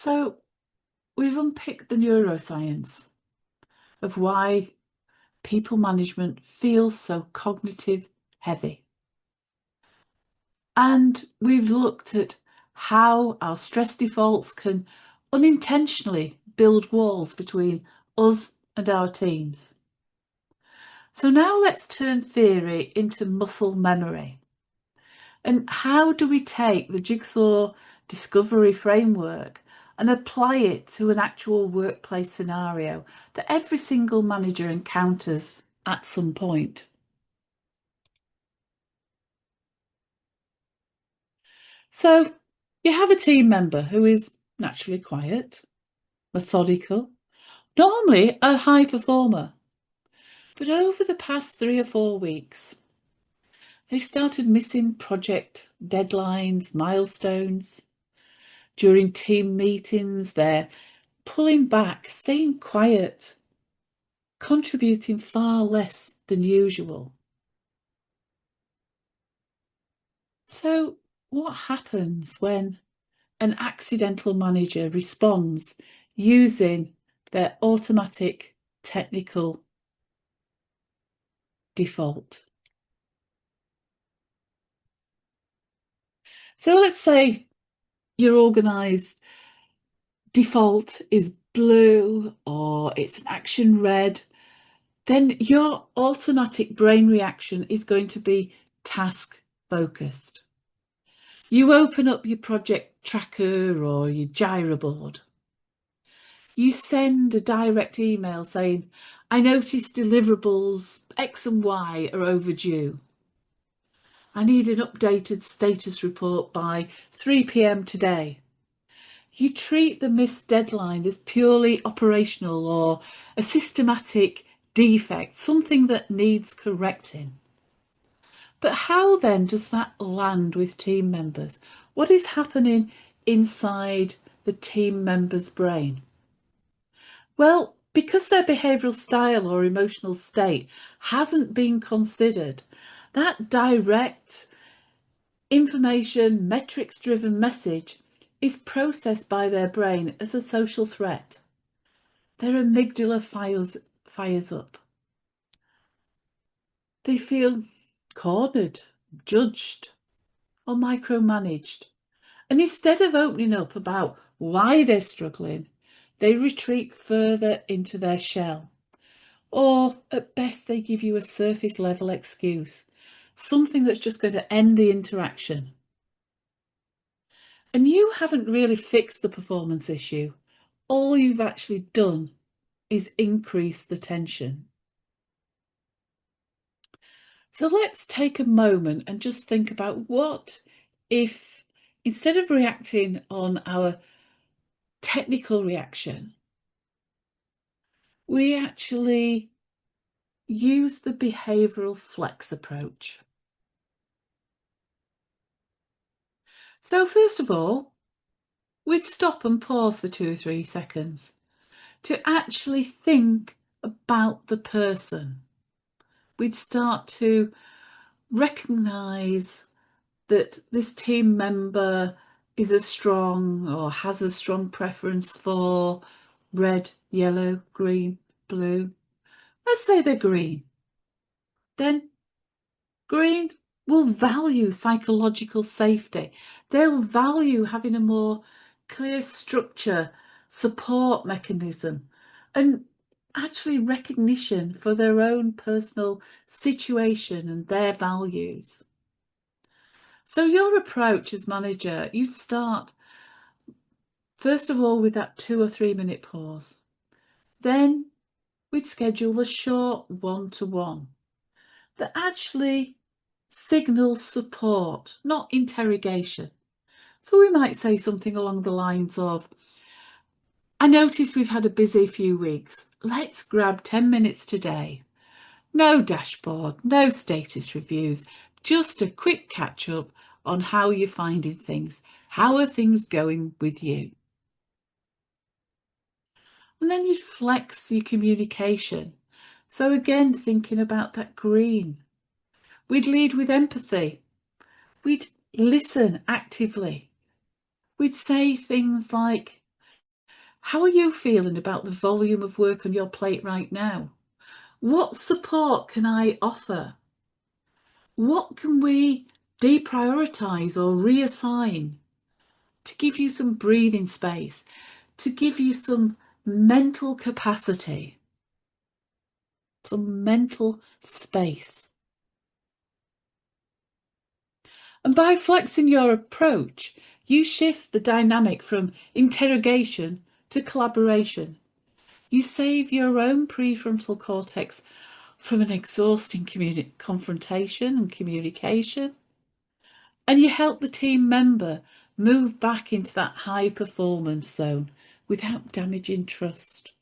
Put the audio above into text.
So we've unpicked the neuroscience of why people management feels so cognitive heavy. And we've looked at how our stress defaults can unintentionally build walls between us and our teams. So now let's turn theory into muscle memory. And how do we take the Jigsaw discovery framework and apply it to an actual workplace scenario that every single manager encounters at some point? So you have a team member who is naturally quiet, methodical, normally a high performer. But over the past 3 or 4 weeks, they've started missing project deadlines, milestones. During team meetings, they're pulling back, staying quiet, contributing far less than usual. So, what happens when an accidental manager responds using their automatic technical default? So, let's say your organised default is blue or it's an action red, then your automatic brain reaction is going to be task focused. You open up your project tracker or your Jira board. You send a direct email saying, I noticed deliverables X and Y are overdue. I need an updated status report by 3 p.m. today. You treat the missed deadline as purely operational or a systematic defect, something that needs correcting. But how then does that land with team members? What is happening inside the team member's brain? Well, because their behavioural style or emotional state hasn't been considered, that direct information, metrics driven message is processed by their brain as a social threat. Their amygdala fires up. They feel cornered, judged, or micromanaged. And instead of opening up about why they're struggling, they retreat further into their shell. Or at best, they give you a surface level excuse, something that's just going to end the interaction. And you haven't really fixed the performance issue. All you've actually done is increase the tension. So let's take a moment and just think about what if, instead of reacting on our technical reaction, we actually use the behavioural flex approach. So first of all, we'd stop and pause for 2 or 3 seconds to actually think about the person. We'd start to recognise that this team member is a strong or has a strong preference for red, yellow, green, blue. Let's say they're green. Then green will value psychological safety. They'll value having a more clear structure, support mechanism, and actually recognition for their own personal situation and their values. So your approach as manager, you'd start first of all with that 2 or 3 minute pause. Then we'd schedule a short one-to-one that actually signals support, not interrogation. So we might say something along the lines of, I notice we've had a busy few weeks. Let's grab 10 minutes today. No dashboard, no status reviews, just a quick catch up on how you're finding things. How are things going with you? And then you'd flex your communication. So again, thinking about that green. We'd lead with empathy. We'd listen actively. We'd say things like, How are you feeling about the volume of work on your plate right now? What support can I offer? What can we deprioritize or reassign to give you some breathing space, to give you some mental capacity, some mental space? And by flexing your approach, you shift the dynamic from interrogation to collaboration. You save your own prefrontal cortex from an exhausting confrontation and communication, and you help the team member move back into that high performance zone without damaging trust.